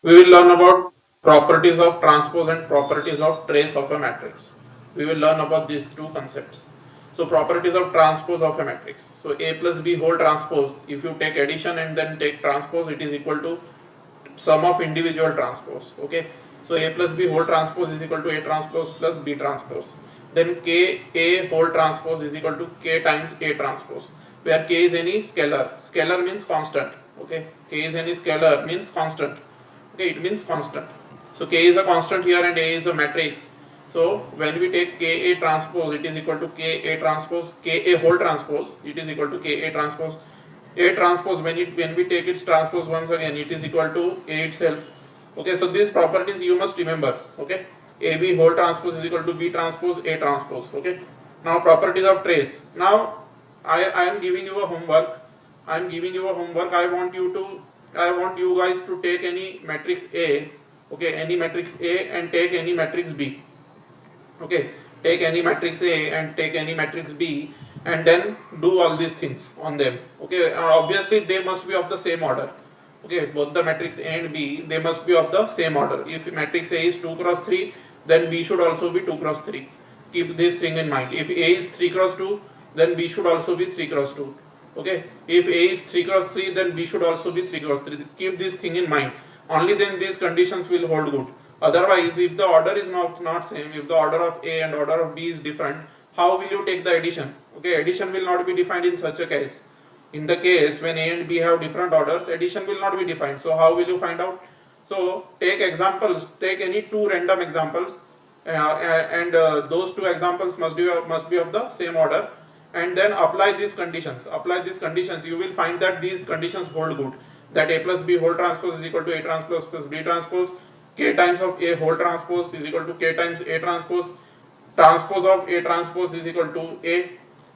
We will learn about properties of transpose and properties of trace of a matrix. We will learn about these two concepts. So properties of transpose of a matrix. So A plus B whole transpose, if you take addition and then take transpose, it is equal to sum of individual transpose. Okay. So A plus B whole transpose is equal to A transpose plus B transpose. Then K A whole transpose is equal to K times A transpose, where K is any scalar. Scalar means constant. Okay. K is any scalar means constant. Okay, it means constant. So K is a constant here and A is a matrix. So when we take Ka transpose, it is equal to Ka transpose, Ka whole transpose, it is equal to Ka transpose. A transpose, when we take its transpose once again, it is equal to A itself. Okay, so these properties you must remember. Okay, AB whole transpose is equal to B transpose A transpose. Okay, now properties of trace. Now I am giving you a homework. I am giving you a homework. I want you guys to take any matrix A. Okay, any matrix A and take any matrix B. Okay, take any matrix A and take any matrix B and then do all these things on them. Okay, obviously they must be of the same order. Okay, both the matrix A and B, they must be of the same order. If matrix A is 2 cross 3, then B should also be 2 cross 3. Keep this thing in mind. If A is 3 cross 2, then B should also be 3 cross 2. Okay, if A is 3 cross 3, then B should also be 3 cross 3. Keep this thing in mind. Only then these conditions will hold good. Otherwise, if the order is not same, if the order of A and order of B is different, how will you take the addition? Okay, addition will not be defined in such a case. In the case when A and B have different orders, addition will not be defined. So how will you find out? So take examples, take any two random examples, and those two examples must be of the same order, and then apply these conditions. Apply these conditions, you will find that these conditions hold good. That A plus B whole transpose is equal to A transpose plus B transpose. K times of A whole transpose is equal to K times A transpose. Transpose of A transpose is equal to A,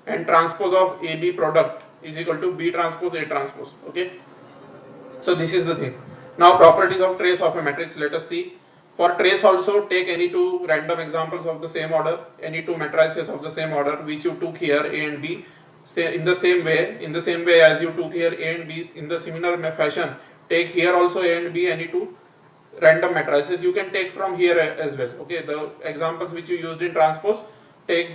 and transpose of AB product is equal to B transpose A transpose. Okay. So this is the thing. Now properties of trace of a matrix, let us see. For trace also, take any two random examples of the same order, any two matrices of the same order which you took here A and B. Say in the same way as you took here A and B, in the similar fashion, take here also A and B, any two random matrices you can take from here as well. Okay, the examples which you used in transpose, take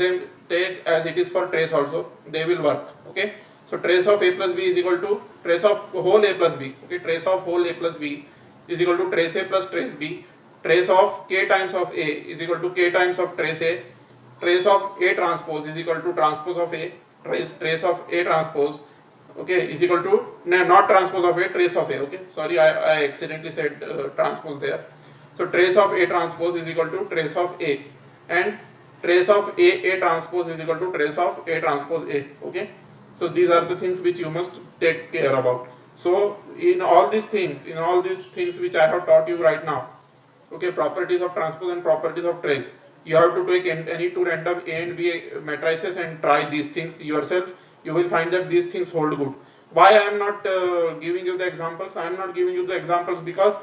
as it is for trace also, they will work. Okay, so trace of A plus B is equal to trace of whole A plus B. Okay, trace of whole A plus B is equal to trace A plus trace B. Trace of K times of A is equal to K times of trace A. Trace of A transpose is equal to transpose of A. Trace of A transpose, okay, is equal to not transpose of A, trace of A. Okay, sorry, I accidentally said transpose there. So trace of A transpose is equal to trace of A, and trace of A transpose is equal to trace of A transpose A. Okay, so these are the things which you must take care about. So in all these things which I have taught you right now, okay, properties of transpose and properties of trace, you have to take any two random A and B matrices and try these things yourself. You will find that these things hold good. Why I am not giving you the examples? I am not giving you the examples because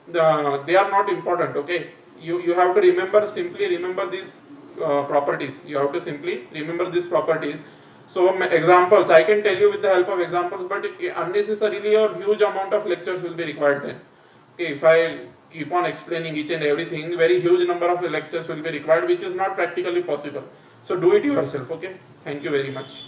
they are not important. Okay, you have to simply remember these properties. You have to simply remember these properties. So examples I can tell you with the help of examples, but unnecessarily a huge amount of lectures will be required then. Okay, if I keep on explaining each and everything, very huge number of lectures will be required, which is not practically possible. So do it yourself. Okay, thank you very much.